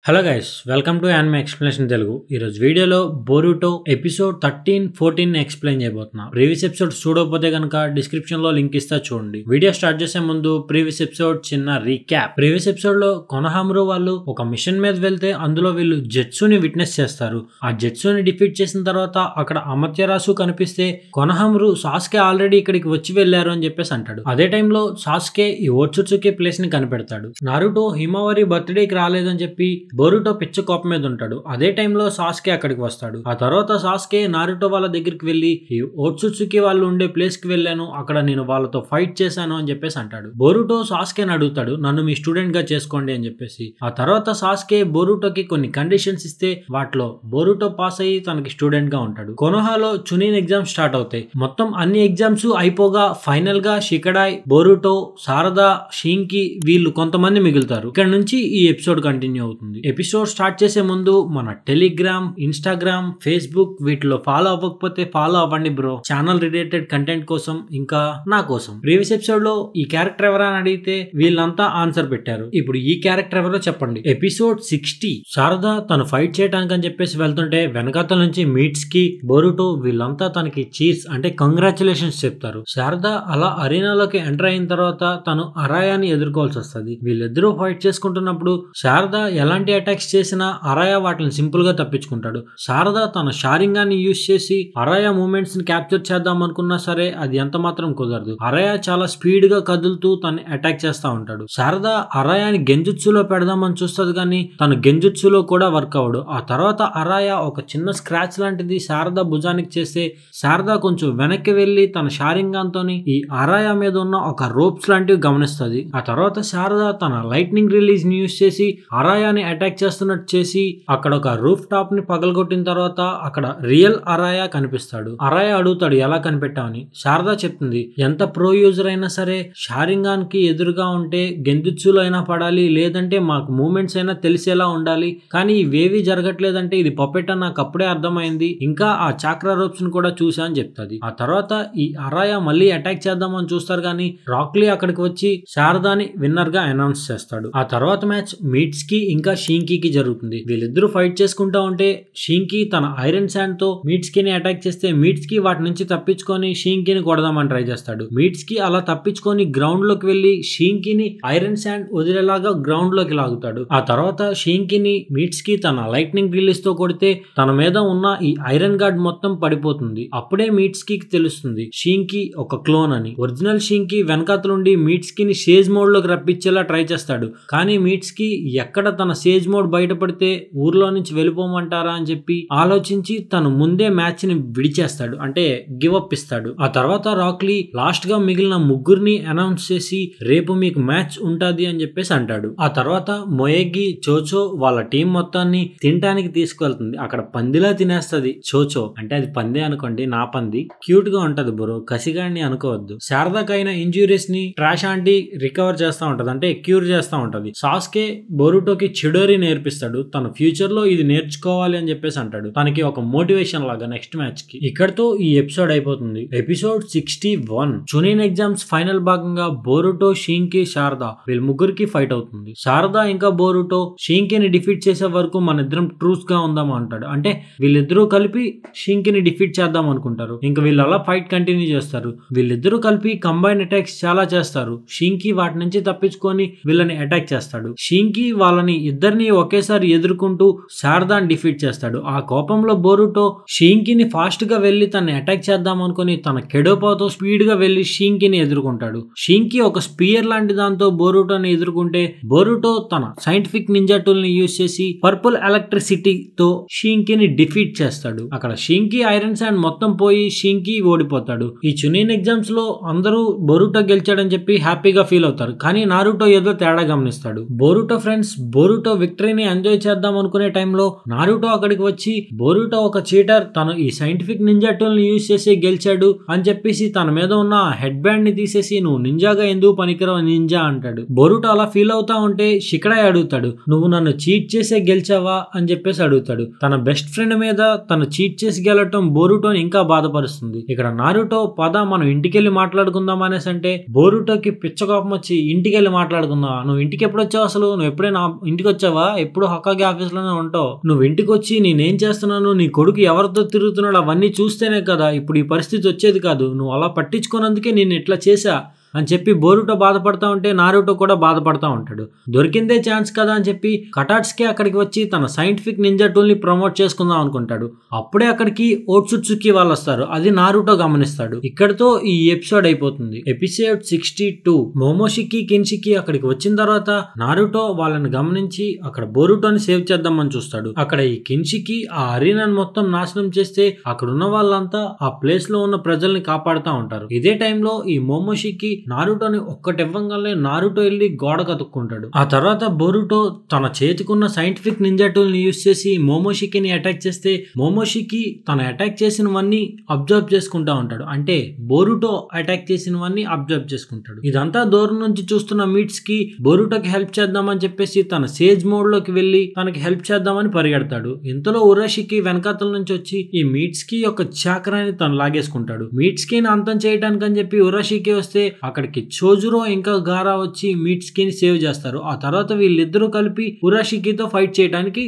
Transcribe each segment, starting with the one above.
Hello guys, welcome to anime explanation Telugu. ఈరోజు వీడియోలో Boruto episode 13-14 explain చేయబోతున్నా. ప్రీవియస్ ఎపిసోడ్ చూడకపోతే కనుక డిస్క్రిప్షన్ లో లింక్ ఇస్తా చూడండి. వీడియో స్టార్ట్ చేసే ముందు ప్రీవియస్ ఎపిసోడ్ చిన్న రీక్యాప్. ప్రీవియస్ ఎపిసోడ్ లో కొనహామరు వాళ్ళు ఒక మిషన్ మీద వెళ్తే అందులో వీళ్ళు జెట్సుని విట్నెస్ చేస్తారు. ఆ జెట్సుని డిఫీట్ చేసిన తర్వాత అక్కడ అమత్యరాసు కనిపిస్తే కొనహామరు సాస్కే ఆల్రెడీ ఇక్కడికి వచ్చి వెళ్లారు అని చెప్పేసి అంటాడు. అదే టైంలో సాస్కే ఈ ఓట్సుట్సుకి ప్లేస్ ని కనిపెడతాడు. నారుటో హిమవారి బర్త్డేకి రాలేదని చెప్పి బోరుటో పిచ్చ కోపం మీద ఉంటాడు. అదే టైంలో సాస్కే అక్కడికి వస్తాడు. ఆ తర్వాత సాస్కే నారుటో వాళ్ళ దగ్గరికి వెళ్లి ఈ ఓట్సుట్సుకి వాళ్ళు ఉండే ప్లేస్ కి వెళ్ళాను, అక్కడ నేను వాళ్ళతో ఫైట్ చేశాను అని చెప్పేసి అంటాడు. బోరుటో సాస్కేని అడుగుతాడు, నన్ను మీ స్టూడెంట్ గా చేసుకోండి అని చెప్పేసి. ఆ తర్వాత సాస్కే బోరుటోకి కొన్ని కండిషన్స్ ఇస్తే వాటిలో బోరుటో పాస్ అయ్యి తనకి స్టూడెంట్ గా ఉంటాడు. కొనోహాలో చునిన్ ఎగ్జామ్స్ స్టార్ట్ అవుతాయి. మొత్తం అన్ని ఎగ్జామ్స్ అయిపోగా ఫైనల్ గా షికడాయ్, బోరుటో, శారదా, షింకి వీళ్ళు కొంతమంది మిగులుతారు. ఇక్కడ నుంచి ఈ ఎపిసోడ్ కంటిన్యూ అవుతుంది. ఎపిసోడ్ స్టార్ట్ చేసే ముందు మన టెలిగ్రామ్, ఇన్స్టాగ్రామ్, ఫేస్బుక్ వీటిలో ఫాలో అవ్వకపోతే ఫాలో అవ్వండి బ్రో, ఛానల్ రిలేటెడ్ కంటెంట్ కోసం ఇంకా నా కోసం. ప్రీవియస్ ఎపిసోడ్ లో ఈ క్యారెక్టర్ ఎవరని అడిగితే వీళ్ళంతా ఆన్సర్ పెట్టారు. ఇప్పుడు ఈ క్యారెక్టర్ ఎవరో చెప్పండి. ఎపిసోడ్ 60 శారదా తను ఫైట్ చేయడానికి అని చెప్పేసి వెళ్తుంటే వెనకాతల నుంచి మీట్స్ కి, బోరుటో వీళ్ళంతా తనకి చీర్స్ అంటే కంగ్రాచులేషన్స్ చెప్తారు. శారదా అలా అరీనాలోకి ఎంటర్ అయిన తర్వాత తను అరాయాని ఎదుర్కోవాల్సి వస్తుంది. వీళ్ళిద్దరూ ఫైట్ చేసుకుంటున్నప్పుడు శారదా ఎలాంటి అటాక్స్ చేసినా అరాయా వాటిని సింపుల్ గా తప్పించుకుంటాడు. శారదా తన షారింగాన్ని యూజ్ చేసి అరాయా మూమెంట్స్ ని క్యాప్చర్ చేద్దాం అనుకున్నా సరే అది ఎంత మాత్రం కుదరదు. అరాయా చాలా స్పీడ్ గా కదులుతూ తను అటాక్ చేస్తా ఉంటాడు. శారదా అరాయాని గెంజుత్సులో పెడదామని చూస్తుంది కానీ తను గెంజుత్సులో కూడా వర్క్ అవడు. ఆ తర్వాత అరాయా ఒక చిన్న స్క్రాచ్ లాంటిది శారదా భుజానికి చేస్తే శారదా కొంచెం వెనక్కి వెళ్లి తన షారింగాన్తోని ఈ అరాయా మీద ఉన్న ఒక రోప్స్ లాంటివి గమనిస్తుంది. ఆ తర్వాత శారదా తన లైట్నింగ్ రిలీజ్ ని యూజ్ చేసి అరాయాని అటాక్ చేస్తున్నట్టు చేసి అక్కడ ఒక రూఫ్ టాప్ ని పగలగొట్టిన తర్వాత అక్కడ రియల్ అరాయా కనిపిస్తాడు. అరాయా అడుగుతాడు ఎలా కనిపెట్టావని. శారదా చెప్తుంది, ఎంత ప్రో యూజర్ అయినా సరే షారింగాన్ కి ఎదురుగా ఉంటే గెంజుత్సులో అయినా పడాలి, లేదంటే మాకు మూమెంట్స్ అయినా తెలిసేలా ఉండాలి, కానీ ఇవేవి జరగట్లేదంటే ఇది పప్పెట్ అని నాకు అప్పుడే అర్థమైంది, ఇంకా ఆ చాక్రా రోప్స్ ని కూడా చూసా అని చెప్తుంది. ఆ తర్వాత ఈ అరాయా మళ్ళీ అటాక్ చేద్దామని చూస్తారు కానీ రాక్లీ అక్కడికి వచ్చి శారదాని విన్నర్ గా అనౌన్స్ చేస్తాడు. ఆ తర్వాత మ్యాచ్ మీట్స్ కి ఇంకా షింకీకి జరుగుతుంది. వీళ్ళిద్దరూ ఫైట్ చేసుకుంటా ఉంటే షింకీ తన ఐరన్ శాండ్ తో మీట్స్ కి అటాక్ చేస్తే మీట్స్ కి వాటి నుంచి తప్పించుకొని షింకీని కొడదామని ట్రై చేస్తాడు. మీట్స్ కి అలా తప్పించుకొని గ్రౌండ్ లోకి వెళ్లి షింకీని ఐరన్ శాండ్ వదిలేలాగా గ్రౌండ్ లోకి లాగుతాడు. ఆ తర్వాత షింకీని మీట్స్ కి తన లైట్నింగ్ రిలీజ్ తో కొడితే తన మీద ఉన్న ఈ ఐరన్ గార్డ్ మొత్తం పడిపోతుంది. అప్పుడే మీట్స్ కి తెలుస్తుంది షింకీ ఒక క్లోన్ అని. ఒరిజినల్ షింకీ వెనకాతలుండి మీట్స్ కి షేజ్ మోడ్ లోకి రప్పించేలా ట్రై చేస్తాడు. కానీ మీట్స్ కి ఎక్కడ తన సేజ్ మోడ్ బయటపడితే ఊర్లో నుంచి వెళ్ళిపోమంటారా అని చెప్పి ఆలోచించి తను ముందే మ్యాచ్ ని విడిచేస్తాడు, అంటే గివ్ అప్ ఇస్తాడు. ఆ తర్వాత రాక్లీ లాస్ట్ గా మిగిలిన ముగ్గురిని అనౌన్స్ చేసి రేపు మీకు మ్యాచ్ ఉంటది అని చెప్పేసి అంటాడు. ఆ తర్వాత మొయెగి చోచో వాళ్ళ టీం మొత్తాన్ని తినడానికి తీసుకువెళ్తుంది. అక్కడ పందిలా తినేస్తది చోచో, అంటే అది పందే అనుకోండి, నా పంది క్యూట్ గా ఉంటది బ్రో, కసిగాడిని అనుకోవద్దు. శారదాకైన ఇంజురీస్ ని ట్రాష్ ఆంటీ రికవర్ చేస్తా ఉంటది, అంటే క్యూర్ చేస్తా ఉంటది. సాస్కే బోరుటోకి చిడోరి నేర్పిస్తాడు, తన ఫ్యూచర్ లో ఇది నేర్చుకోవాలి అని చెప్పేసి అంటాడు. తనకి ఒక మోటివేషన్ లాగా నెక్స్ట్ మ్యాచ్ కి. ఇక్కడతో ఈ ఎపిసోడ్ అయిపోతుంది. ఎపిసోడ్ 61 చునిన్ ఎగ్జామ్స్ ఫైనల్ భాగంగా బోరుటో, షింకీ, శారదా వీళ్ళ ముగ్గురికి ఫైట్ అవుతుంది. శారదా ఇంకా బోరుటో షింకీని డిఫీట్ చేసే వరకు మన ఇద్దరం ట్రూస్ గా ఉందాం అంటాడు. అంటే వీళ్ళిద్దరూ కలిపి షింకీని డిఫీట్ చేద్దాం అనుకుంటారు. ఇంకా వీళ్ళు అలా ఫైట్ కంటిన్యూ చేస్తారు. వీళ్ళిద్దరూ కలిపి కంబైన్ అటాక్స్ చాలా చేస్తారు. షింకీ వాటి నుంచి తప్పించుకొని వీళ్ళని అటాక్ చేస్తాడు. షింకీ వాళ్ళని ఇద్దరిని ఒకేసారి ఎదుర్కొంటూ శారదాని డిఫీట్ చేస్తాడు. ఆ కోపంలో బోరుటో షింకీని ఫాస్ట్ గా వెళ్లి తనని అటాక్ చేద్దాం అనుకుని తన కెడోపాతో స్పీడ్ గా వెళ్లి షింకీని ఎదుర్కొంటాడు. షింకీ ఒక స్పియర్ లాంటి దాంతో బోరుటోని ఎదుర్కొంటే బోరుటో తన సైంటిఫిక్ నింజా టూల్ ని యూజ్ చేసి పర్పుల్ ఎలక్ట్రిసిటీ తో షింకీని డిఫీట్ చేస్తాడు. అక్కడ షింకీ ఐరన్ శాండ్ మొత్తం పోయి షింకీ ఓడిపోతాడు. ఈ చునిన్ ఎగ్జామ్స్ లో అందరూ బోరుటో గెలిచాడని చెప్పి హ్యాపీగా ఫీల్ అవుతారు, కానీ నారుటో ఏదో తేడా గమనిస్తాడు. బోరుటో ఫ్రెండ్స్ బోరుటో విక్టరీని ఎంజాయ్ చేద్దాం అనుకునే టైంలో నారుటో అక్కడికి వచ్చి బోరుటో ఒక చీటర్, తను ఈ సైంటిఫిక్ నింజా టూల్ ని యూజ్ చేసి గెలిచాడు అని చెప్పేసి తన మీద ఉన్న హెడ్ బ్యాండ్ ని తీసేసి నువ్వు నింజాగా ఎందుకు పనికిరావు నింజా అంటాడు. బోరుటో అలా ఫీల్ అవుతా ఉంటే షికడాయ్ అడుగుతాడు, నువ్వు నన్ను చీట్ చేసే గెలిచావా అని చెప్పేసి అడుగుతాడు. తన బెస్ట్ ఫ్రెండ్ మీద తను చీట్ చేసి గెలవటం బోరుటోని ఇంకా బాధపరుస్తుంది. ఇక్కడ నారుటో పద మనం ఇంటికెళ్ళి మాట్లాడుకుందాం అనేసి అంటే బోరుటోకి పిచ్చ కోపం వచ్చి ఇంటికెళ్ళి మాట్లాడుకుందాం, నువ్వు ఇంటికి ఎప్పుడు వచ్చావు, అసలు నువ్వు ఎప్పుడైనా ఇంటికి వచ్చావా వచ్చావా? ఎప్పుడు హొకాగే ఆఫీస్ లోనే ఉంటావు. నువ్వు ఇంటికి వచ్చి నేనేం చేస్తున్నాను, నీ కొడుకు ఎవరితో తిరుగుతున్నాడు అవన్నీ చూస్తేనే కదా ఇప్పుడు ఈ పరిస్థితి వచ్చేది కాదు. నువ్వు అలా పట్టించుకోనందుకే నేను ఇట్లా చేశా అని చెప్పి బోరుటో బాధపడతా ఉంటే నారుటో కూడా బాధపడతా ఉంటాడు. దొరికిందే ఛాన్స్ కదా అని చెప్పి కటాట్స్కి అక్కడికి వచ్చి తన సైంటిఫిక్ నింజా టూల్ ని ప్రమోట్ చేసుకుందాం అనుకుంటాడు. అప్పుడే అక్కడికి ఓట్సుట్సుకి వాళ్ళు వస్తారు. అది నారుటో గమనిస్తాడు. ఇక్కడతో ఈ ఎపిసోడ్ అయిపోతుంది. ఎపిసోడ్ 62. మోమోషికి కిన్షికి అక్కడికి వచ్చిన తర్వాత నారుటో వాళ్ళని గమనించి అక్కడ బోరుటోని సేవ్ చేద్దామని చూస్తాడు. అక్కడ ఈ కిన్షికి ఆ అరీనాని మొత్తం నాశనం చేస్తే అక్కడ ఉన్న వాళ్ళంతా ఆ ప్లేస్ లో ఉన్న ప్రజల్ని కాపాడుతూ ఉంటారు. ఇదే టైంలో ఈ మోమోషికి నారుటోని ఒక్కటివ్వంగానే నారుటో వెళ్ళి గోడ కతుక్కుంటాడు. ఆ తర్వాత బోరుటో తన చేతికున్న సైంటిఫిక్ నింజా టూల్ ని యూజ్ చేసి మోమోషికిని అటాక్ చేస్తే మోమోషికి తన అటాక్ చేసినవన్నీ అబ్జర్వ్ చేసుకుంటా ఉంటాడు. అంటే బోరుటో అటాక్ చేసినవన్నీ అబ్జర్వ్ చేసుకుంటాడు. ఇదంతా దూరం నుంచి చూస్తున్న మీట్స్ కి బోరుటోకి హెల్ప్ చేద్దామని చెప్పేసి తన సేజ్ మోడ్ లోకి వెళ్లి తనకి హెల్ప్ చేద్దామని పరిగెడతాడు. ఇంతలో ఉరాషికి వెనకాతల నుంచి వచ్చి ఈ మీట్స్ కి ఒక చాకరాని తను లాగేసుకుంటాడు. మీట్స్ కి అంతం చేయడానికి అని చెప్పి ఉరాషికి వస్తే అక్కడికి చోజురో ఇంకా గారా వచ్చి మీట్స్కి సేవ్ చేస్తారు. ఆ తర్వాత వీళ్ళిద్దరూ కలిపి ఉరాషికితో ఫైట్ చేయడానికి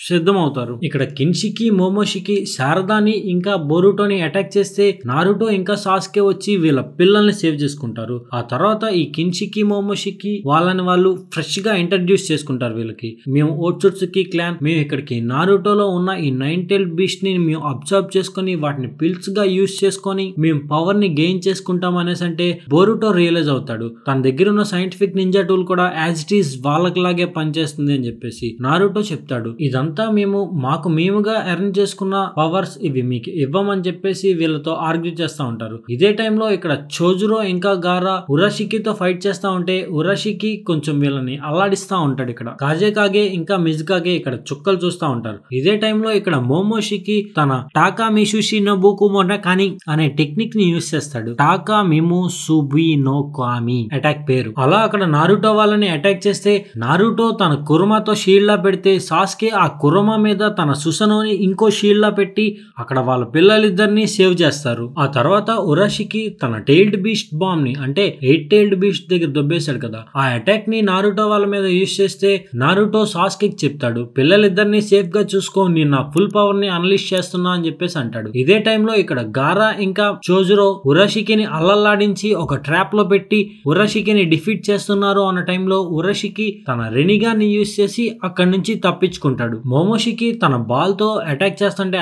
సిద్ధమవుతారు. ఇక్కడ కిన్షికి మోమోషికి శారదాని ఇంకా బోరుటోని అటాక్ చేస్తే నారుటో ఇంకా సాస్కే వచ్చి వీళ్ళ పిల్లల్ని సేవ్ చేసుకుంటారు. ఆ తర్వాత ఈ కిన్షికి మోమోషికి వాళ్ళని వాళ్ళు ఫ్రెష్ గా ఇంట్రడ్యూస్ చేసుకుంటారు. వీళ్ళకి మేము ఓట్సుట్సుకి క్లాన్, మేము ఇక్కడికి నారుటోలో ఉన్న ఈ 9 tailed beast ని మేము అబ్జర్వ్ చేసుకుని వాటిని పిల్స్ గా యూజ్ చేసుకొని మేము పవర్ ని గెయిన్ చేసుకుంటాం అనేసి అంటే బోరుటో రియలైజ్ అవుతాడు. తన దగ్గర ఉన్న సైంటిఫిక్ నింజా టూల్ కూడా యాజ్ ఇట్ ఈస్ వాళ్ళకిలాగే పనిచేస్తుంది అని చెప్పేసి నారుటో చెప్తాడు. ఇదంతా మేము మాకు మేముగా ఎర్న్ చేసుకున్న పవర్స్, ఇవి మీకు ఇవ్వమని చెప్పేసి వీళ్ళతో ఆర్గ్యూ చేస్తా ఉంటారు. ఇదే టైంలో ఇక్కడ చోజురో ఇంకా గారా ఉరాషికితో ఫైట్ చేస్తా ఉంటే ఉరాషికి కొంచెం వీళ్ళని అల్లాడిస్తా ఉంటాడు. ఇక్కడ కాజేకాగే ఇంకా మిజుకాగే ఇక్కడ చుక్కలు చూస్తా ఉంటారు. ఇదే టైంలో ఇక్కడ మోమోషికి తన టాకా మిషుషి నోబుకు మొనకాని అనే టెక్నిక్ ని యూజ్ చేస్తాడు. టాకా మిము సుబి నో కామి అటాక్ పేరు. అలా అక్కడ నారుటో వాళ్ళని అటాక్ చేస్తే నారుటో తన కురుమాతో షీల్డ్ లా పెడితే సాస్కే ఆ కురుమా మీద తన సుసనోని ఇంకో షీల్డ్ లా పెట్టి అక్కడ వాళ్ళ పిల్లలిద్దరిని సేవ్ చేస్తారు. ఆ తర్వాత ఉరాషికి తన టైల్డ్ బీస్ట్ బాంబ్ ని అంటే 8 tailed beast దగ్గర దొబ్బేశాడు కదా, ఆ అటాక్ ని నారుటో వాళ్ళ మీద యూజ్ చేస్తే నారుటో సాస్కే చెప్తాడు పిల్లలిద్దరిని సేఫ్ గా చూసుకో, నేను నా ఫుల్ పవర్ ని అన్లీష్ చేస్తున్నా అని చెప్పేసి అంటాడు. ఇదే టైంలో ఇక్కడ గారా ఇంకా చోజురో ఉరాషికిని అల్లల్లాడించి ఒక ట్రాప్ లో పెట్టి ఉరాషికిని డిఫీట్ చేస్తున్నారు అన్న టైంలో ఉరాషికి తన రెనిగాన్ని యూజ్ చేసి అక్కడి నుంచి తప్పించుకుంటాడు. మోమోషికి తన బాల్ తో అటాక్ చేస్తుంటే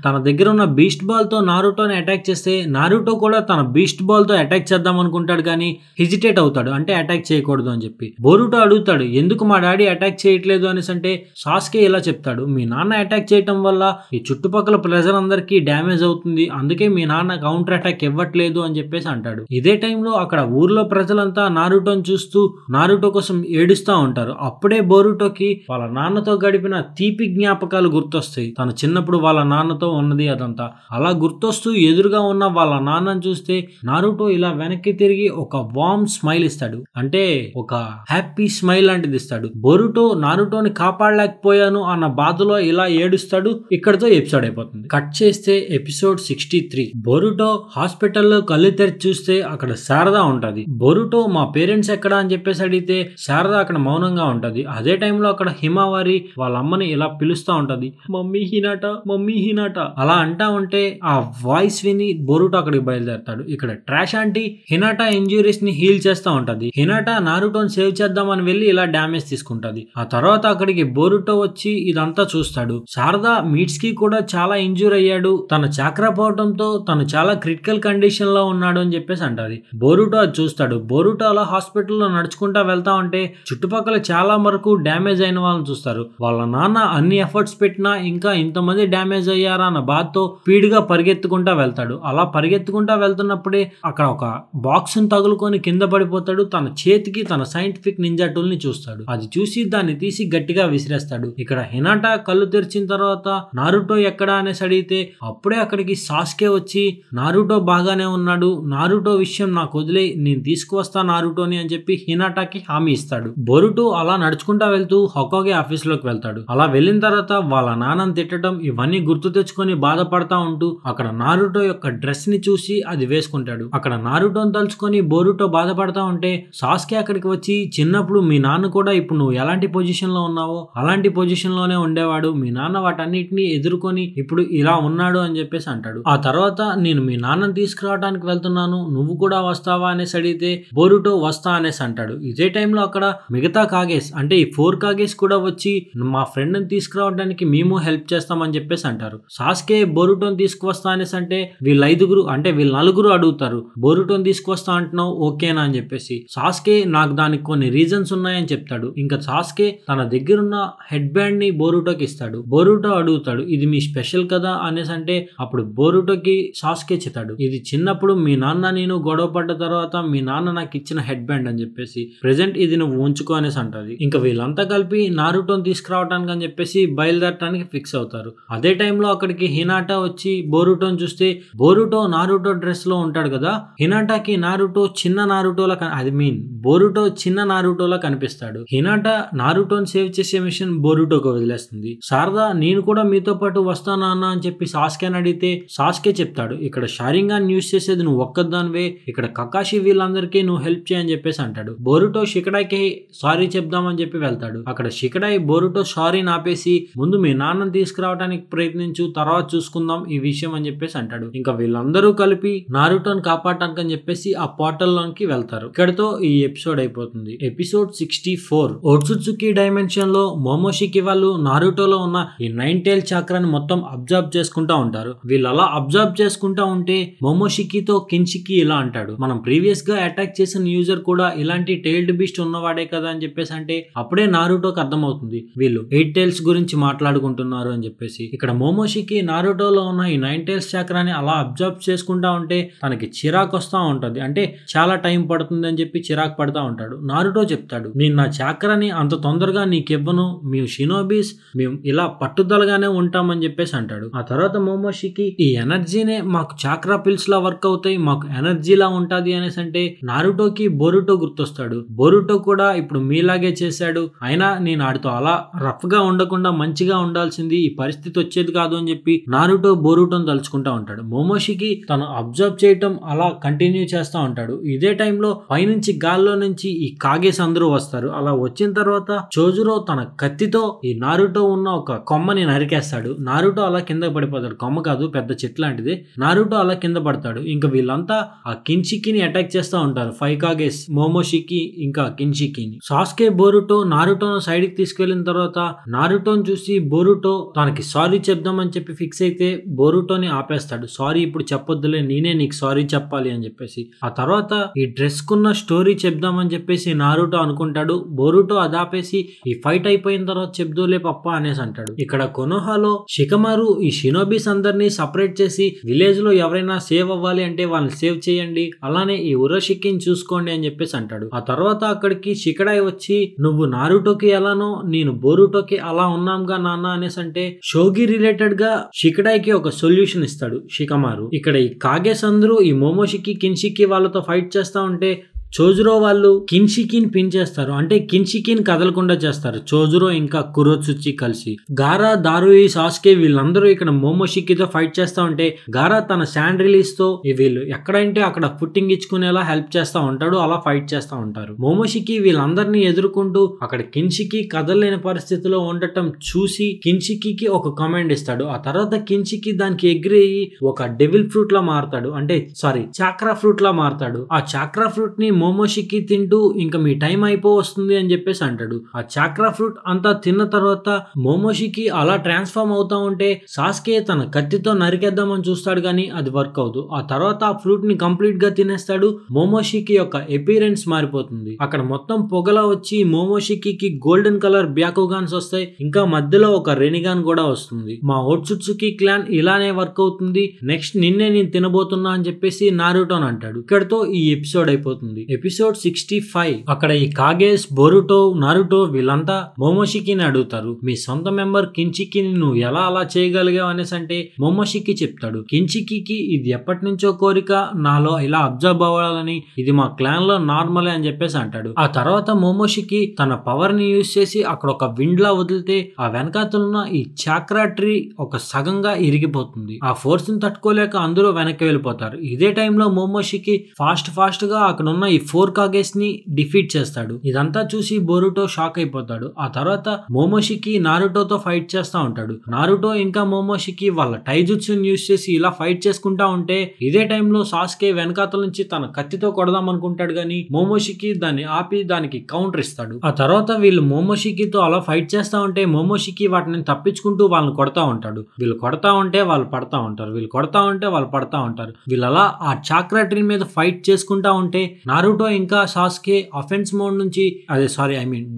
తన దగ్గర ఉన్న బీస్ట్ బాల్ తో నారుటోని అటాక్ చేస్తే నారుటో కూడా తన బీస్ట్ బాల్ తో అటాక్ చేద్దాం అనుకుంటాడు కానీ హెజిటేట్ అవుతాడు, అంటే అటాక్ చేయకూడదు అని చెప్పి. బోరుటో అడుగుతాడు ఎందుకు మా డాడీ అటాక్ చేయట్లేదు అనేసి అంటే సాస్కే ఇలా చెప్తాడు, మీ నాన్న అటాక్ చేయటం వల్ల ఈ చుట్టుపక్కల ప్రజలందరికీ డ్యామేజ్ అవుతుంది, అందుకే మీ నాన్న కౌంటర్ అటాక్ ఇవ్వట్లేదు అని చెప్పేసి అంటాడు. ఇదే టైంలో అక్కడ ఊర్లో ప్రజలంతా నారుటోని చూస్తూ నారుటో కోసం ఏడుస్తా ఉంటారు. అప్పుడే బోరుటోకి వాళ్ళ నాన్నతో గడిపిన తీపి జ్ఞాపకాలు గుర్తొస్తాయి. తను చిన్నప్పుడు వాళ్ళ నాన్నతో ఉన్నది అదంతా అలా గుర్తొస్తూ ఎదురుగా ఉన్న వాళ్ళ నాన్నని చూస్తే నారుటో ఇలా వెనక్కి తిరిగి ఒక వార్మ్ స్మైల్ ఇస్తాడు, అంటే ఒక హ్యాపీ స్మైల్ లాంటిది ఇస్తాడు. బోరుటో నారుటోని కాపాడలేకపోయాను అన్న బాధలో ఇలా ఏడుస్తాడు. ఇక్కడతో ఎపిసోడ్ అయిపోతుంది. కట్ చేస్తే ఎపిసోడ్ 63. బోరుటో హాస్పిటల్లో కళ్ళు తెరిచి చూస్తే అక్కడ శారదా ఉంటది. బోరుటో మా పేరెంట్స్ ఎక్కడ అని చెప్పేసి అడిగితే శారదా అక్కడ మౌనంగా ఉంటది. అదే టైంలో అక్కడ హిమావారి వాళ్ళ అమ్మని ఇలా పిలుస్తా ఉంటది, మమ్మీ హినాట, మమ్మీ హినాట అలా అంటా ఉంటే ఆ వాయిస్ విని బోరుటో అక్కడికి బయలుదేరతాడు. ఇక్కడ ట్రాష్ ఆంటీ హినాటా ఇంజురీస్ ని హీల్ చేస్తా ఉంటది. హినాటా నారుటోని సేవ్ చేద్దామని వెళ్ళి ఇలా డ్యామేజ్ తీసుకుంటది. ఆ తర్వాత అక్కడికి బోరుటో వచ్చి ఇదంతా చూస్తాడు. శారదా మీట్స్ కి కూడా చాలా ఇంజూర్ అయ్యాడు, తన చాక్రా పోవడంతో తను చాలా క్రిటికల్ కండిషన్ లో ఉన్నాడు అని చెప్పేసి అంటది. బోరుటో అది చూస్తాడు. బోరుటో అలా హాస్పిటల్లో నడుచుకుంటా వెళ్తా ఉంటే చుట్టుపక్కల చాలా వరకు డ్యామేజ్ అయిన వాళ్ళని చూస్తారు. వాళ్ళ నాన్న అన్ని ఎఫర్ట్స్ పెట్టినా ఇంకా ఇంతమంది డ్యామేజ్ అయ్యారా అన్న బాధతో స్పీడ్ గా పరిగెత్తుకుంటా వెళ్తాడు. అలా పరిగెత్తుకుంటా వెళ్తున్నప్పుడే అక్కడ ఒక బాక్స్ ని తగులుకొని కింద పడిపోతాడు. తన చేతికి తన సైంటిఫిక్ నింజా టూల్ ని చూస్తాడు. అది చూసి దాన్ని తీసి గట్టిగా విసిరేస్తాడు. ఇక్కడ హినాటా కళ్ళు తెరిచిన తర్వాత నారుటో ఎక్కడా అనేసి అడిగితే అప్పుడే అక్కడికి సాస్కే వచ్చి నారుటో బాగానే ఉన్నాడు, నారుటో నారుటో విషయం నాకు వదిలే, నేను తీసుకువస్తా నారుటోని అని చెప్పి హినాటాకి హామీ ఇస్తాడు. బోరుటో అలా నడుచుకుంటా వెళ్తూ హొకాగే ఆఫీస్ లోకి వెళ్తాడు. అలా వెళ్ళిన తర్వాత వాళ్ళ నాన్నని తిట్టడం ఇవన్నీ గుర్తు తెచ్చుకొని బాధపడతా ఉంటూ అక్కడ నారుటో యొక్క డ్రెస్ ని చూసి అది వేసుకుంటాడు. అక్కడ నారుటోని తలుచుకొని బోరుటో బాధపడతా ఉంటే సాస్కే అక్కడికి వచ్చి, చిన్నప్పుడు మీ నాన్న కూడా ఇప్పుడు నువ్వు ఎలాంటి పొజిషన్ లో ఉన్నావో అలాంటి పొజిషన్ లోనే ఉండేవాడు, మీ నాన్న వాటన్నిటిని ఎదుర్కొని ఇప్పుడు ఇలా ఉన్నాడు అని చెప్పేసి అంటాడు. ఆ తర్వాత నేను మీ నాన్నని తీసుకురావడానికి వెళ్తున్నాను, నువ్వు కూడా వస్తావా అనేసి అడిగితే బోరుటో వస్తా అనేసి అంటాడు. ఇదే టైంలో అక్కడ మిగతా కాగేస్ అంటే ఈ 4 కాగేస్ కూడా వచ్చి మా ఫ్రెండ్ ని తీసుకురావడానికి మేము హెల్ప్ చేస్తామని చెప్పేసి అంటారు. సాస్కే బోరుటోని తీసుకువస్తా అనేసి అంటే వీళ్ళ 5 అంటే వీళ్ళ 4 అడుగుతారు, బోరుటోని తీసుకువస్తా అంటున్నావు ఓకేనా అని చెప్పేసి. సాస్కే నాకు దానికి కొన్ని రీజన్స్ ఉన్నాయని చెప్తాడు. ఇంకా సాస్కే తన దగ్గరున్న హెడ్ బ్యాండ్ ని బోరుటోకి ఇస్తాడు. బోరుటో అడుగుతాడు ఇది మీ స్పెషల్ కదా అనేసి అంటే అప్పుడు బోరుటోకి సాస్కే చెప్తాడు, ఇది చిన్నప్పుడు మీ నాన్న నేను గొడవ పడ్డ తర్వాత మీ నాన్న నాకు ఇచ్చిన హెడ్ బ్యాండ్ అని చెప్పేసి, ప్రెజెంట్ ఇది నువ్వు ఉంచుకో అనేసి అంటది. ఇంకా వీళ్ళంతా కలిపి నారుటోని తీసుకురావడానికి అని చెప్పేసి బయలుదేరడానికి ఫిక్స్ అవుతారు. అదే టైంలో అక్కడికి హినాటా వచ్చి బోరుటోని చూస్తే బోరుటో నారుటో డ్రెస్ లో ఉంటాడు కదా, హినాటాకి నారుటో చిన్న నారుటోలా బోరుటో చిన్న నారుటోలా కనిపిస్తాడు. హినాటా నారుటోని సేవ్ చేసే మిషన్ బోరుటోకి వదిలేస్తుంది. శారదా నేను కూడా మీతో పాటు వస్తానా అన్న అని చెప్పి సాస్కేని అడిగితే సాస్కే చెప్తాడు, ఇక్కడ షారింగాన్ యూజ్ చేసేది నువ్వు ఒక్కదానివే, ఇక్కడ కకాషి వీళ్ళందరికీ నువ్వు హెల్ప్ చేయని చెప్పేసి అంటాడు. బోరుటో షికడాయికి సారీ చెప్దామని చెప్పి వెళ్తాడు. అక్కడ షికడాయి బోరుటో సారీ నాపేసి ముందు మీ నాన్నని తీసుకురావడానికి ప్రయత్నించు, తర్వాత చూసుకుందాం ఈ విషయం అని చెప్పేసి అంటాడు. ఇంకా వీళ్ళందరూ కలిపి నారుటోని కాపాడటానికి అని చెప్పేసి ఆ పోర్టల్ లోకి వెళ్తారు. ఇక్కడతో ఈ ఎపిసోడ్ అయిపోతుంది. ఎపిసోడ్ 64 ఓట్సుట్సుకి డైమెన్షన్ లో మోమోషికి వాళ్ళు నారుటోలో ఉన్న ఈ 9 టైల్ చక్రాన్ని మొత్తం అబ్జర్వ్ చేసుకుంటా ఉంటారు. వీళ్ళు అలా అబ్జర్వ్ చేసుకుంటా ఉంటే మోమోషికితో కిన్షికి ఇలా అంటాడు, మనం ప్రీవియస్ గా అటాక్ చేసిన యూజర్ కూడా ఇలాంటి టైల్డ్ బీస్ట్ ఉన్నవాడే కదా అని చెప్పేసి అంటే అప్పుడే నారుటోకి అర్థమవుతుంది వీళ్ళు 8 టైల్స్ గురించి మాట్లాడుకుంటున్నారు అని చెప్పేసి. ఇక్కడ మోమోషికి నారుటోలో ఉన్న ఈ 9 టైల్స్ చక్రాన్ని అలా అబ్జర్వ్ చేసుకుంటా ఉంటే తనకి చిరాకు వస్తా ఉంటది. అంటే చాలా టైం పడుతుంది అని చెప్పి చిరాకు పడతా ఉంటాడు. నారుటో చెప్తాడు, నేను నా చక్రాన్ని అంత తొందరగా నీకివ్వను, మేము షినోబీస్ మేము ఇలా పట్టుదలగానే ఉంటామని చెప్పేసి అంటాడు. ఆ తర్వాత మోమోషికి ఈ ఎనర్జీనే మాకు చాక్రా పిల్స్ లా వర్క్ అవుతాయి, మాకు ఎనర్జీలా ఉంటది అనేసి అంటే నారుటోకి బోరుటో గుర్తొస్తాడు. బోరుటో కూడా ఇప్పుడు మీలాగే చేశాడు, అయినా నేను ఆడితో అలా రఫ్ గా ఉండకుండా మంచిగా ఉండాల్సింది, ఈ పరిస్థితి వచ్చేది కాదు అని చెప్పి నారుటో బోరుటోని తలుచుకుంటా ఉంటాడు. మోమోషికి తను అబ్జర్వ్ చేయటం అలా కంటిన్యూ చేస్తా ఉంటాడు. ఇదే టైంలో పైనుంచి గాల్లో నుంచి ఈ కాగేస్ అందరూ వస్తారు. అలా వచ్చిన తర్వాత చోజురో తన కత్తితో ఈ నారుటో ఉన్న ఒక కొమ్మని నరికేస్తాడు. నారుటో అలా కింద పడిపోతాడు. కొమ్మ కాదు పెద్ద చెట్టు లాంటిది. నారుటో అలా కింద పడతాడు. ఇంకా వీళ్ళంతా ఆ కిన్షికిని అటాక్ చేస్తా ఉంటారు. 5 కాగేస్ మోమోషికి ఇంకా కిన్షికిని. సాస్కే బోరుటో నారుటోను సైడ్ కి తీసుకెళ్లిన తర్వాత నారుటోని చూసి బోరుటో తనకి సారీ చెప్దామని చెప్పి ఫిక్స్ అయితే బోరుటోని ఆపేస్తాడు. సారీ ఇప్పుడు చెప్పొద్దులే, నేనే నీకు సారీ చెప్పాలి అని చెప్పేసి. ఆ తర్వాత ఈ డ్రెస్ కున్న స్టోరీ చెప్దామని చెప్పేసి నారుటో అనుకుంటాడు. బోరుటో అదాపేసి ఈ ఫైట్ అయిపోయిన తర్వాత చెప్దూలే పప్ప అనేసి అంటాడు. ఇక్కడ కొనోహాలో షికమారు ఈ షినోబీస్ అందరినీ సపరేట్ చేసి విలేజ్ లో ఎవరైనా సేవ్ అవ్వాలి అంటే వాళ్ళని సేవ్ చేయండి, అలానే ఈ ఉరోషికిని చూసుకోండి అని చెప్పేసి అంటాడు. ఆ తర్వాత అక్కడికి షికడాయి వచ్చి నువ్వు నారుటోకి ఎలానో నేను బోరుటోకి అలా ఉన్నాంగా నాన్న అనేసి అంటే షోగి రిలేటెడ్ గా షికడాయికి ఒక సొల్యూషన్ ఇస్తాడు షికమారు. ఇక్కడ ఈ కాగేస్ అందరూ ఈ మోమోషికి కిన్షికి వాళ్ళతో ఫైట్ చేస్తా ఉంటే చోజురో వాళ్ళు కిన్షికిని పిన్ చేస్తారు. అంటే కిన్షికిని కదలకుండా చేస్తారు చోజురో ఇంకా కురోత్సుచి కలిసి. గారా, దారుయి, సాస్కే వీళ్ళందరూ ఇక్కడ మోమోషికితో ఫైట్ చేస్తా ఉంటే గారా తన శాండ్ రిలీజ్ తో వీళ్ళు ఎక్కడంటే అక్కడ ఫుట్టింగ్ ఇచ్చుకునేలా హెల్ప్ చేస్తా ఉంటాడు. అలా ఫైట్ చేస్తా ఉంటారు. మోమోషికి వీళ్ళందరినీ ఎదుర్కొంటూ అక్కడ కిన్షికి కదలలేని పరిస్థితిలో ఉండటం చూసి కిన్షికి ఒక కమాండ్ ఇస్తాడు. ఆ తర్వాత కిన్షికి దానికి ఎగిరేయి ఒక డెవిల్ ఫ్రూట్ లా మారతాడు. అంటే చాక్రా ఫ్రూట్ లా మారతాడు. ఆ చాక్రా ఫ్రూట్ ని మోమోషికి తింటూ ఇంకా మీ టైం వస్తుంది అని చెప్పేసి అంటాడు. ఆ చాక్రా ఫ్రూట్ అంతా తిన్న తర్వాత మోమోషికి అలా ట్రాన్స్ఫార్మ్ అవుతా ఉంటే సాస్కే తన కత్తితో నరికేద్దామని చూస్తాడు కానీ అది వర్క్ అవుతుంది. ఆ తర్వాత ఆ ఫ్రూట్ ని కంప్లీట్ గా తినేస్తాడు. మోమోషికి యొక్క అపీరెన్స్ మారిపోతుంది. అక్కడ మొత్తం పొగలా వచ్చి మోమోషికి గోల్డెన్ కలర్ బ్యాకుగాన్స్ వస్తాయి. ఇంకా మధ్యలో ఒక రెనిగాన్ కూడా వస్తుంది. మా ఓట్సుట్సుకి క్లాన్ ఇలానే వర్క్ అవుతుంది, నెక్స్ట్ నిన్నే నేను తినబోతున్నా అని చెప్పేసి నారుటోన్ అంటాడు. ఇక్కడతో ఈ ఎపిసోడ్ అయిపోతుంది. ఎపిసోడ్ 65. అక్కడ ఈ కాగేస్, బోరుటో, నారుటో వీళ్ళంతా మోమోషికిని అడుగుతారు, మీ సొంత మెంబర్ కించికిని నువ్వు ఎలా అలా చేయగలిగావు అనేసి. అంటే మోమోషికి చెప్తాడు, కించికి ఇది ఎప్పటి నుంచో కోరిక, నాలో ఇలా అబ్జర్వ్ అవ్వాలని, ఇది మా క్లాన్ లో నార్మలే అని చెప్పేసి అంటాడు. ఆ తర్వాత మోమోషికి తన పవర్ ని యూజ్ చేసి అక్కడ ఒక విండ్ లా వదిలితే ఆ వెనకాతలున్న ఈ చాక్రా ట్రీ ఒక సగంగా ఇరిగిపోతుంది. ఆ ఫోర్స్ ని తట్టుకోలేక అందరూ వెనక్కి వెళ్ళిపోతారు. ఇదే టైంలో మోమోషికి ఫాస్ట్ గా అక్కడ ఉన్న ఈ 4 కాగేస్ ని డిఫీట్ చేస్తాడు. ఇదంతా చూసి బోరుటో షాక్ అయిపోతాడు. ఆ తర్వాత మోమోషికి నారుటోతో ఫైట్ చేస్తా ఉంటాడు. నారుటో ఇంకా మోమోషికి వాళ్ళ టైజుట్సుని యూజ్ చేసి ఇలా ఫైట్ చేసుకుంటా ఉంటే ఇదే టైంలో సాస్కే వెనకాతల నుంచి తన కత్తితో కొడదాం అనుకుంటాడు గాని మోమోషికి దాన్ని ఆపి దానికి కౌంటర్ ఇస్తాడు. ఆ తర్వాత వీళ్ళు మోమోషికితో అలా ఫైట్ చేస్తా ఉంటే మోమోషికి వాటిని తప్పించుకుంటూ వాళ్ళని కొడతా ఉంటాడు. వీళ్ళు కొడతా ఉంటే వాళ్ళు పడతా ఉంటారు, వీళ్ళు కొడతా ఉంటే వాళ్ళు పడతా ఉంటారు. వీళ్ళు అలా ఆ చాక్రా ట్రీ మీద ఫైట్ చేసుకుంటా ఉంటే నారుటో ఇంకా సాస్కే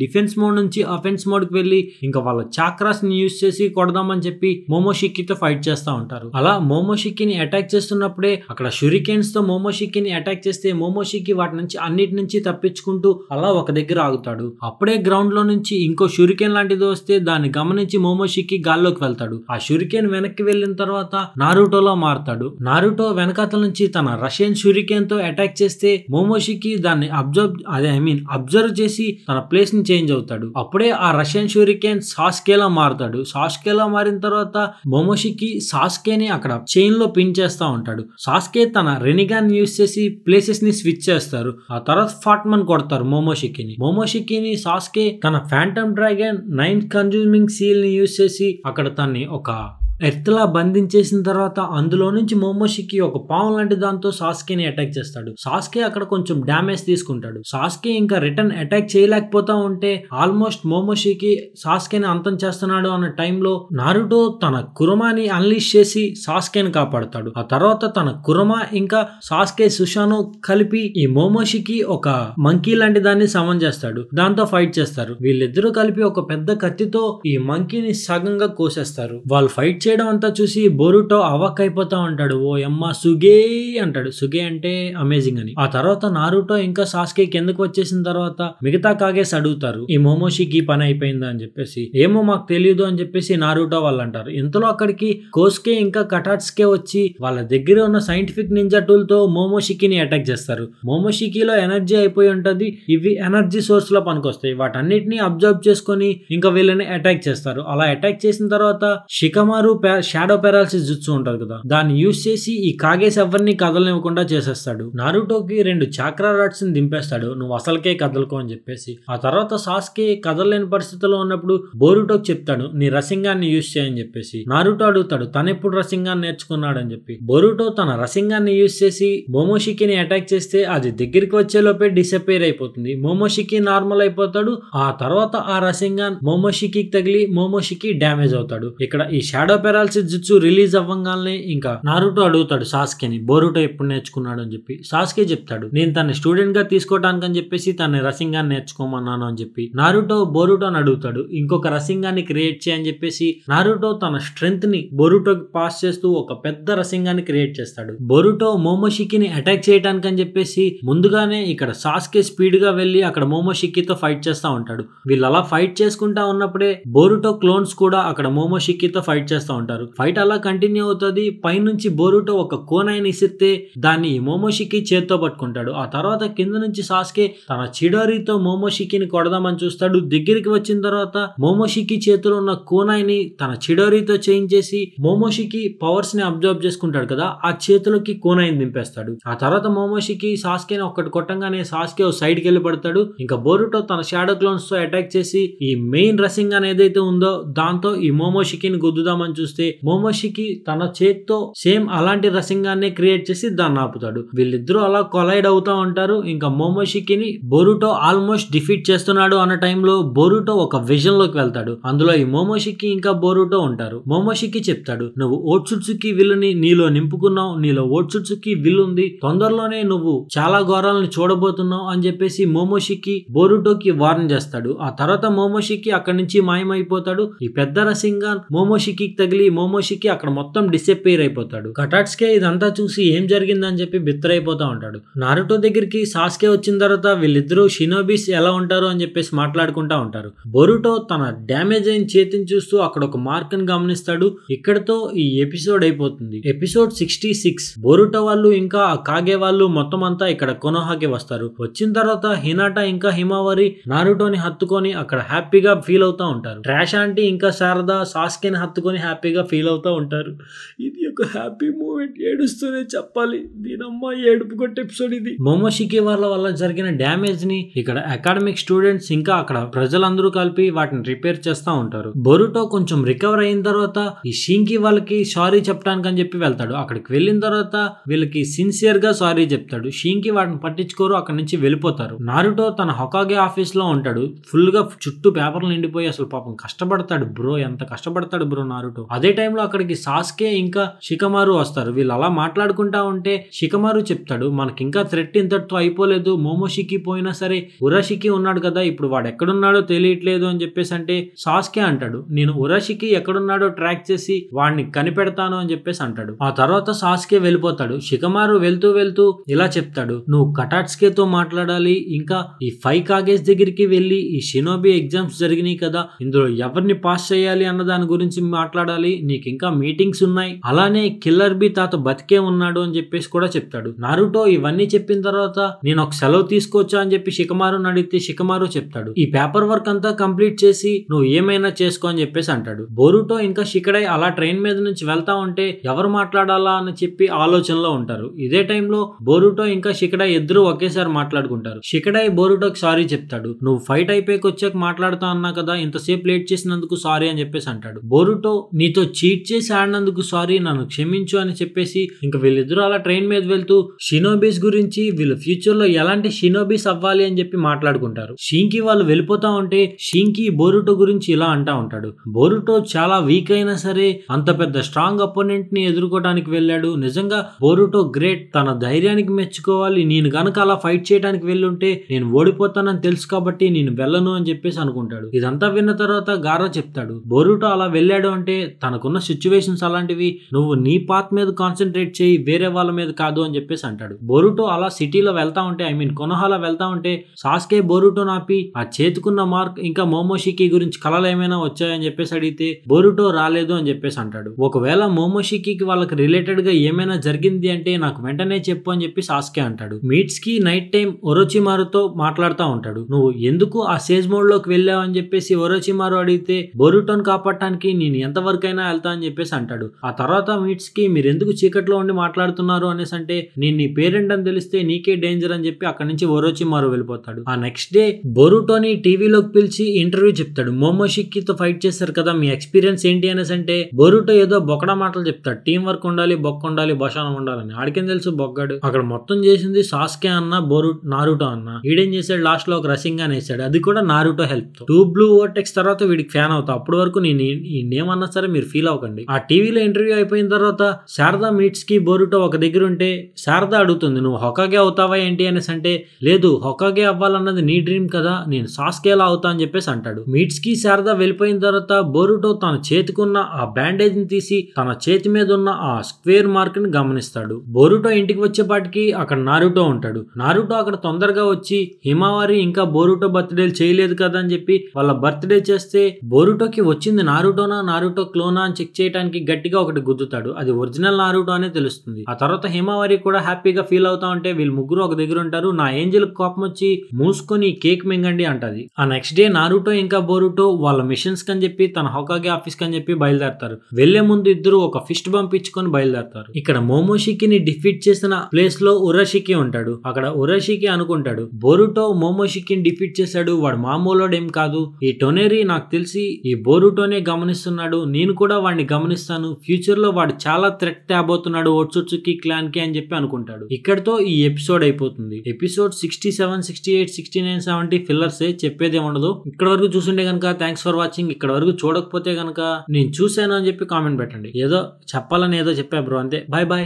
డిఫెన్స్ మోడ్ నుంచి అఫెన్స్ మోడ్ కి వెళ్ళి ఇంకా వాళ్ళ చాక్రాస్ ని యూజ్ చేసి కొడదామని చెప్పి మోమోషికితో ఫైట్ చేస్తా ఉంటారు. అలా మోమోషికిని అటాక్ చేస్తున్నప్పుడే అక్కడ షురికెన్స్ తో మోమోషికిని అటాక్ చేస్తే మోమోషికి వాటి నుంచి అన్నిటి నుంచి తప్పించుకుంటూ అలా ఒక దగ్గర ఆగుతాడు. అప్పుడే గ్రౌండ్ లో నుంచి ఇంకో షురికెన్ లాంటిది వస్తే దాన్ని గమనించి మోమోషికి గాల్లోకి వెళ్తాడు. ఆ షురికెన్ వెనక్కి వెళ్ళిన తర్వాత నారుటోలో మారుతాడు. నారుటో వెనకాతల నుంచి తన రష్యన్ షురికెన్ తో అటాక్ చేస్తే మోమోషికి దాన్ని అబ్జర్వ్ చేసి తన ప్లేస్ ని చేంజ్ అవుతాడు. అప్పుడే ఆ రష్యన్ షురికెన్ సాస్కేలా మారుతాడు. సాస్కేలా మారిన తర్వాత మోమోషికి సాస్కేని అక్కడ చైన్ లో పిన్ చేస్తా ఉంటాడు. సాస్కే తన రెనిగాన్ యూజ్ చేసి ప్లేసెస్ ని స్విచ్ చేస్తారు. ఆ తర్వాత ఫాట్మన్ కొడతారు మోమోషికిని సాస్కే తన ఫ్యాంటమ్ డ్రాగన్ 9 కన్జ్యూమింగ్ సీల్ ని యూజ్ చేసి అక్కడ తన్ని ఒక ఎర్త్ లా బంధించేసిన తర్వాత అందులో నుంచి మోమోషికి ఒక పాము లాంటి దాంతో సాస్కేని అటాక్ చేస్తాడు. సాస్కే అక్కడ కొంచెం డ్యామేజ్ తీసుకుంటాడు. సాస్కే ఇంకా రిటర్న్ అటాక్ చేయలేకపోతా ఉంటే ఆల్మోస్ట్ మోమోషికి సాస్కేని అంతం చేస్తున్నాడు అన్న టైంలో నారుటో తన కురమాని అన్లీష్ చేసి సాస్కేని కాపాడుతాడు. ఆ తర్వాత తన కురమా ఇంకా సాస్కే సుషాను కలిపి ఈ మోమోషికి ఒక మంకీ లాంటి దాన్ని సమన్ చేస్తాడు. దాంతో ఫైట్ చేస్తారు. వీళ్ళిద్దరూ కలిపి ఒక పెద్ద కత్తితో ఈ మంకీని సగంగా కోసేస్తారు. వాళ్ళు ఫైట్ చేయడం అంతా చూసి బోరుటో అవాక్ అయిపోతా ఉంటాడు. ఓ యమ్మ సుగే అంటాడు. సుగే అంటే అమేజింగ్ అని. ఆ తర్వాత నారుటో ఇంకా సాస్కే కిందకు వచ్చేసిన తర్వాత మిగతా కాగేస్ అడుగుతారు, ఈ మోమోషికి పని అయిపోయిందా అని చెప్పేసి. ఏమో మాకు తెలియదు అని చెప్పేసి నారుటో వాళ్ళు అంటారు. ఇంతలో అక్కడికి కోస్కే ఇంకా కటాట్స్కే వచ్చి వాళ్ళ దగ్గర ఉన్న సైంటిఫిక్ నింజా టూల్ తో మోమోషికిని అటాక్ చేస్తారు. మోమోషికిలో ఎనర్జీ అయిపోయి ఉంటది. ఇవి ఎనర్జీ సోర్స్ లో పనికొస్తాయి. వాటన్నిటిని అబ్జర్వ్ చేసుకుని ఇంకా వీళ్ళని అటాక్ చేస్తారు. అలా అటాక్ చేసిన తర్వాత షికమారు షాడో పారాలిసిస్ జుట్సు ఉంటది కదా, దాన్ని యూజ్ చేసి ఈ కాగేస్ ఎవరిని కదలనివ్వకుండా చేసేస్తాడు. నారుటోకి 2 చాక్రా రాడ్స్ ని దింపేస్తాడు, నువ్వు అసలుకే కదలుకో అని చెప్పేసి. ఆ తర్వాత సాస్కే కదలలేని పరిస్థితిలో ఉన్నప్పుడు బోరుటోకి చెప్తాడు, నీ రసింగాన్ని యూజ్ చేయని చెప్పేసి. నారుటో అడుగుతాడు, తనెప్పుడు రసింగాన్ని నేర్చుకున్నాడు అని చెప్పి. బోరుటో తన రసింగాన్ని యూజ్ చేసి మోమోషికిని అటాక్ చేస్తే అది దగ్గరికి వచ్చే లోపే డిసపేర్ అయిపోతుంది. మోమోషికి నార్మల్ అయిపోతాడు. ఆ తర్వాత ఆ రసింగాన్ మోమోషికి తగిలి మోమోషికి డ్యామేజ్ అవుతాడు. ఇక్కడ ఈ షాడో పారాలిసిస్ జుట్సు రిలీజ్ అవ్వగానే ఇంకా నారుటో అడుగుతాడు సాస్కేని, బోరుటో ఎప్పుడు నేర్చుకున్నాడు అని చెప్పి. సాస్కే చెప్తాడు, నేను తన స్టూడెంట్ గా తీసుకోవడానికి అని చెప్పేసి తన రసింగాన్ని నేర్చుకోమన్నాను అని చెప్పి. నారుటో బోరుటోని అడుగుతాడు, ఇంకొక రసింగాన్ని క్రియేట్ చేయని చెప్పేసి. నారుటో తన స్ట్రెంగ్త్ ని బోరుటోకి పాస్ చేస్తూ ఒక పెద్ద రసింగాన్ని క్రియేట్ చేస్తాడు. బోరుటో మోమోషికిని అటాక్ చేయడానికి అని చెప్పేసి ముందుగానే ఇక్కడ సాస్కే స్పీడ్ గా వెళ్లి అక్కడ మోమోషికితో ఫైట్ చేస్తా ఉంటాడు. వీళ్ళు అలా ఫైట్ చేసుకుంటా ఉన్నప్పుడే బోరుటో క్లోన్స్ కూడా అక్కడ మోమోషికితో ఫైట్ చేస్తా ఉంటారు. ఫైట్ అలా కంటిన్యూ అవుతుంది. పైనుంచి బోరుటో ఒక కోనాయిని ఇసిరితే దాన్ని మోమోషికి చేత్తో పట్టుకుంటాడు. ఆ తర్వాత కింద నుంచి సాస్కే తన చిడోరితో మోమోషికిని కొడదామని చూస్తాడు. దగ్గరికి వచ్చిన తర్వాత మోమోషికి చేతిలో ఉన్న కోనాయిని తన చిడోరితో చేంజ్ చేసి మోమోషికి పవర్స్ ని అబ్జర్వ్ చేసుకుంటాడు కదా, ఆ చేతిలోకి కోనాయిని దింపేస్తాడు. ఆ తర్వాత మోమోషికి సాస్కేని ఒక్కటి కొట్టంగానే సాస్కే సైడ్ కి వెళ్ళి పడతాడు. ఇంకా బోరుటో తన షాడో క్లోన్స్ తో అటాక్ చేసి ఈ మెయిన్ రసింగాన్ ఏదైతే ఉందో దాంతో ఈ మోమోషికిని గుద్దుదామని చూస్తే మోమోషికి తన చేత్తో సేమ్ అలాంటి రసింగాన్ని క్రియేట్ చేసి దాన్ని ఆపుతాడు. వీళ్ళిద్దరూ అలా కొలైడ్ అవుతా ఉంటారు. ఇంకా మోమోషికిని బోరుటో ఆల్మోస్ట్ డిఫీట్ చేస్తున్నాడు అన్న టైంలో బోరుటో ఒక విజన్ లోకి వెళ్తాడు. అందులో ఈ మోమోషికి ఇంకా బోరుటో ఉంటారు. మోమోషికి చెప్తాడు, నువ్వు ఓట్సుట్సుకి విల్లుని నీలో నింపుకున్నావు, నీలో ఓట్సుట్సుకి విల్లు ఉంది, తొందరలోనే నువ్వు చాలా ఘోరాలను చూడబోతున్నావు అని చెప్పేసి మోమోషికి బోరుటోకి వార్న్ చేస్తాడు. ఆ తర్వాత మోమోషికి అక్కడి నుంచి మాయమైపోతాడు. ఈ పెద్ద రసింగాన్ మోమోషికి తగిలి తగిలి మోమోషికి అక్కడ మొత్తం డిసప్పేర్ అయిపోతాడు. కటాట్స్కే ఇదంతా చూసి ఏం జరిగిందని చెప్పి బిత్తరైపోతా ఉంటాడు. నారుటో దగ్గరికి సాస్కే వచ్చిన తర్వాత వీళ్ళిద్దరూ షినోబీస్ ఎలా ఉంటారు అని చెప్పేసి మాట్లాడుకుంటా ఉంటారు. బొరుటో తన డ్యామేజ్ అయిన చేతిని చూస్తూ అక్కడ ఒక మార్క్ ని గమనిస్తాడు. ఇక్కడతో ఈ ఎపిసోడ్ అయిపోతుంది. ఎపిసోడ్ 66. బొరుటో వాళ్ళు ఇంకా ఆ కాగే వాళ్ళు మొత్తం అంతా ఇక్కడ కొనోహాకి వస్తారు. వచ్చిన తర్వాత హినాటా ఇంకా హిమావరి నారుటోని హత్తుకొని అక్కడ హ్యాపీగా ఫీల్ అవుతా ఉంటారు. ట్రాష్ ఆంటీ ఇంకా శారదా సాస్కేని హత్తుకొని హ్యాపీగా ఫీల్ అవుతా ఉంటారు. ఇది ఒక హ్యాపీ మూమెంట్, ఏడుస్తూనే చెప్పాలి. దీనమ్మ ఏడుపు కొట్టే ఎపిసోడ్ ఇది. మోమోషికి వాళ్ళ వల్ల జరిగిన డ్యామేజ్ ని ఇక్కడ అకాడమిక్ స్టూడెంట్స్ ఇంకా అక్కడ ప్రజలందరూ కలిపి వాటిని రిపేర్ చేస్తా ఉంటారు. బొరుటో కొంచెం రికవర్ అయిన తర్వాత ఈ షింకి వాళ్ళకి సారీ చెప్పడానికి అని చెప్పి వెళ్తాడు. అక్కడికి వెళ్ళిన తర్వాత వీళ్ళకి సిన్సియర్ గా సారీ చెప్తాడు. షింకి వాటిని పట్టించుకోరు, అక్కడి నుంచి వెళ్ళిపోతారు. నారుటో తన హొకాగే ఆఫీస్ లో ఉంటాడు. ఫుల్ గా చుట్టూ పేపర్లు నిండిపోయి అసలు పాపం కష్టపడతాడు బ్రో, ఎంత కష్టపడతాడు బ్రో నారుటో. అదే టైంలో అక్కడికి సాస్కే ఇంకా షికమారు వస్తారు. వీళ్ళు అలా మాట్లాడుకుంటా ఉంటే షికమారు చెప్తాడు, మనకి ఇంకా థ్రెట్ ఇంతటితో అయిపోలేదు. మోమోషికి పోయినా సరే ఉరాషికి ఉన్నాడు కదా, ఇప్పుడు వాడు ఎక్కడున్నాడో తెలియట్లేదు అని చెప్పేసి అంటే సాస్కే అంటాడు, నేను ఉరాషికి ఎక్కడున్నాడో ట్రాక్ చేసి వాడిని కనిపెడతాను అని చెప్పేసి అంటాడు. ఆ తర్వాత సాస్కే వెళ్ళిపోతాడు. షికమారు వెళ్తూ వెళ్తూ ఇలా చెప్తాడు, నువ్వు కటాట్స్కేతో మాట్లాడాలి, ఇంకా ఈ 5 కాగేస్ దగ్గరికి వెళ్ళి ఈ షినోబి ఎగ్జామ్స్ జరిగినాయి కదా, ఇందులో ఎవరిని పాస్ చేయాలి అన్న దాని గురించి మాట్లాడాలి, నీకు ఇంకా మీటింగ్స్ ఉన్నాయి, అలానే కిల్లర్ బి తాత బతికే ఉన్నాడు అని చెప్పేసి కూడా చెప్తాడు. నారుటో ఇవన్నీ చెప్పిన తర్వాత నేను ఒక సెలవు తీసుకోవచ్చా అని చెప్పి షికమారుని అడిగితే షికమారు చెప్తాడు, ఈ పేపర్ వర్క్ అంతా కంప్లీట్ చేసి నువ్వు ఏమైనా చేసుకో అని చెప్పేసి అంటాడు. బొరుటో ఇంకా షికడై అలా ట్రైన్ మీద నుంచి వెళ్తా ఉంటే ఎవరు మాట్లాడాలా అని చెప్పి ఆలోచనలో ఉంటారు. ఇదే టైంలో బొరుటో ఇంకా షికడై ఇద్దరు ఒకేసారి మాట్లాడుకుంటారు. షికడై బొరుటోకి సారీ చెప్తాడు, నువ్వు ఫైట్ అయిపోయి వచ్చాక మాట్లాడుతా అన్నా కదా, ఇంతసేపు లేట్ చేసినందుకు సారీ అని చెప్పేసి అంటాడు. బొరుటో నీతో చీట్ చేసి ఆడినందుకు సారీ, నన్ను క్షమించు అని చెప్పేసి ఇంకా వీళ్ళిద్దరూ అలా ట్రైన్ మీద వెళ్తూ షినోబీస్ గురించి వీళ్ళు ఫ్యూచర్ లో ఎలాంటి షినోబీస్ అవ్వాలి అని చెప్పి మాట్లాడుకుంటారు. షింకి వాళ్ళు వెళ్ళిపోతా ఉంటే షింకి బొరుటో గురించి ఇలా అంటా ఉంటాడు, బొరుటో చాలా వీక్ అయినా సరే అంత పెద్ద స్ట్రాంగ్ అపోనెంట్ ని ఎదుర్కోవడానికి వెళ్ళాడు, నిజంగా బొరుటో గ్రేట్, తన ధైర్యానికి మెచ్చుకోవాలి, నేను గనక అలా ఫైట్ చేయడానికి వెళ్ళుంటే నేను ఓడిపోతానని తెలుసు కాబట్టి నేను వెళ్ళను అని చెప్పేసి అనుకుంటాడు. ఇదంతా విన్న తర్వాత గారా చెప్తాడు, బొరుటో అలా వెళ్ళాడు అంటే తనకున్న సిచ్యువేషన్స్ అలాంటివి, నువ్వు నీ పాత్ మీద కాన్సన్ట్రేట్ చేయి, వేరే వాళ్ళ మీద కాదు అని చెప్పేసి అంటాడు. బొరుటో అలా సిటీలో వెళ్తా ఉంటే కొనోహాలో వెళ్తా ఉంటే సాస్కే బొరుటో నాపి ఆ చేతుకున్న మార్క్ ఇంకా మోమోషికి గురించి కలలు ఏమైనా వచ్చాయని చెప్పేసి అడిగితే బొరుటో రాలేదు అని చెప్పేసి అంటాడు. ఒకవేళ మోమోషికి వాళ్ళకి రిలేటెడ్ గా ఏమైనా జరిగింది అంటే నాకు వెంటనే చెప్పు అని చెప్పి సాస్కే అంటాడు. మీట్స్ కి నైట్ టైం ఒరోచిమారుతో మాట్లాడుతూ ఉంటాడు, నువ్వు ఎందుకు ఆ సేజ్ మోడ్ లోకి వెళ్ళావు అని చెప్పేసి ఒరోచిమారు అడిగితే బొరుటోని కాపాడటానికి నేను ఎంతవరకైనా వెళ్తా అని చెప్పేసి అంటాడు. ఆ తర్వాత మీట్స్ కి మీరు ఎందుకు చీకట్లో ఉండి మాట్లాడుతున్నారు అనేసి అంటే నేను నీ పేరెంట్ అని తెలిస్తే నీకే డేంజర్ అని చెప్పి అక్కడి నుంచి ఒరోచిమారు వెళ్ళిపోతాడు. ఆ నెక్స్ట్ డే బొరుటోని టీవీలోకి పిలిచి ఇంటర్వ్యూ చెప్తాడు. మోమోషికితో ఫైట్ చేశారు కదా, మీ ఎక్స్పీరియన్స్ ఏంటి అనేసి అంటే బొరుటో ఏదో బొక్కడా మాటలు చెప్తాడు, టీం వర్క్ ఉండాలి, బొక్క ఉండాలి, బషానం ఉండాలని. ఆడికేం తెలుసు బొగ్గాడు, అక్కడ మొత్తం చేసింది సాస్కే అన్న నారుటో అన్న. ఈడేం చేశాడు, లాస్ట్ లో ఒక రసింగా వేసాడు, అది కూడా నారుటో హెల్ప్ తో. 2 బ్లూ వర్టెక్స్ తర్వాత వీడికి ఫ్యాన్ అవుతా, అప్పటి వరకు నేను ఈ నేమ్ అన్నా సరే మీరు ఫీల్ అవ్వకండి. ఆ టీవీలో ఇంటర్వ్యూ అయిపోయిన తర్వాత శారదా మీట్స్ కి బొరుటో ఒక దగ్గర ఉంటే శారదా అడుగుతుంది, నువ్వు హొకాగే అవుతావా ఏంటి అనేసి అంటే లేదు, హొకాగే అవ్వాలన్నది నీ డ్రీమ్ కదా, నేను సాస్కేలా అవుతా అని చెప్పేసి అంటాడు. మీట్స్ కి శారదా వెళ్ళిపోయిన తర్వాత బొరుటో తన చేతికున్న ఆ బ్యాండేజ్ ని తీసి తన చేతి మీద ఉన్న ఆ స్క్వేర్ మార్క్ ని గమనిస్తాడు. బొరుటో ఇంటికి వచ్చేపాటికి అక్కడ నారుటో ఉంటాడు. నారుటో అక్కడ తొందరగా వచ్చి హిమావారి ఇంకా బొరుటో బర్త్డేలు చేయలేదు కదా అని చెప్పి వాళ్ళ బర్త్డే చేస్తే బొరుటోకి వచ్చింది నారుటోనా నారుటో క్లోనా అని చెక్ చేయడానికి గట్టిగా ఒకటి గుద్దుతాడు. అది ఒరిజినల్ నారుటో అనే తెలుస్తుంది. ఆ తర్వాత హిమావారి కూడా హ్యాపీగా ఫీల్ అవుతా ఉంటే వీళ్ళు ముగ్గురు ఒక దగ్గర ఉంటారు. నా ఏంజల్ కోపం వచ్చి మూసుకొని కేక్ మింగండి అంటది. ఆ నెక్స్ట్ డే నారుటో ఇంకా బొరుటో వాళ్ళ మిషన్స్ కని చెప్పి తన హొకాగే ఆఫీస్ కని చెప్పి బయలుదేరతారు. వెళ్లే ముందు ఇద్దరు ఒక ఫిస్ట్ బంప్ ఇచ్చుకొని బయలుదేరతారు. ఇక్కడ మోమోషికిని డిఫీట్ చేసిన ప్లేస్ లో ఉరాషికి ఉంటాడు. అక్కడ ఉరాషికి అనుకుంటాడు, బొరుటో మోమోషికిని డిఫీట్ చేశాడు, వాడు మామూలోడేం కాదు, ఈ టొనేరి నాకు తెలిసి ఈ బొరుటోనే గమనిస్తున్నాడు, నేను కూడా వాడిని గమనిస్తాను, ఫ్యూచర్ లో వాడు చాలా థ్రెట్ తేబోతున్నాడు ఓట్సుట్సుకి క్లాన్ కి అని చెప్పి అనుకుంటాడు. ఇక్కడతో ఈ ఎపిసోడ్ అయిపోతుంది. ఎపిసోడ్ 67, 68, 69, 70 ఫిల్లర్సే, చెప్పేదే ఉండదు. ఇక్కడ వరకు చూసుంటే కనుక థ్యాంక్స్ ఫర్ వాచింగ్. ఇక్కడ వరకు చూడకపోతే కనుక నేను చూశాను అని చెప్పి కామెంట్ పెట్టండి. ఏదో చెప్పాలని ఏదో చెప్పా బ్రో, అంతే. Bye bye.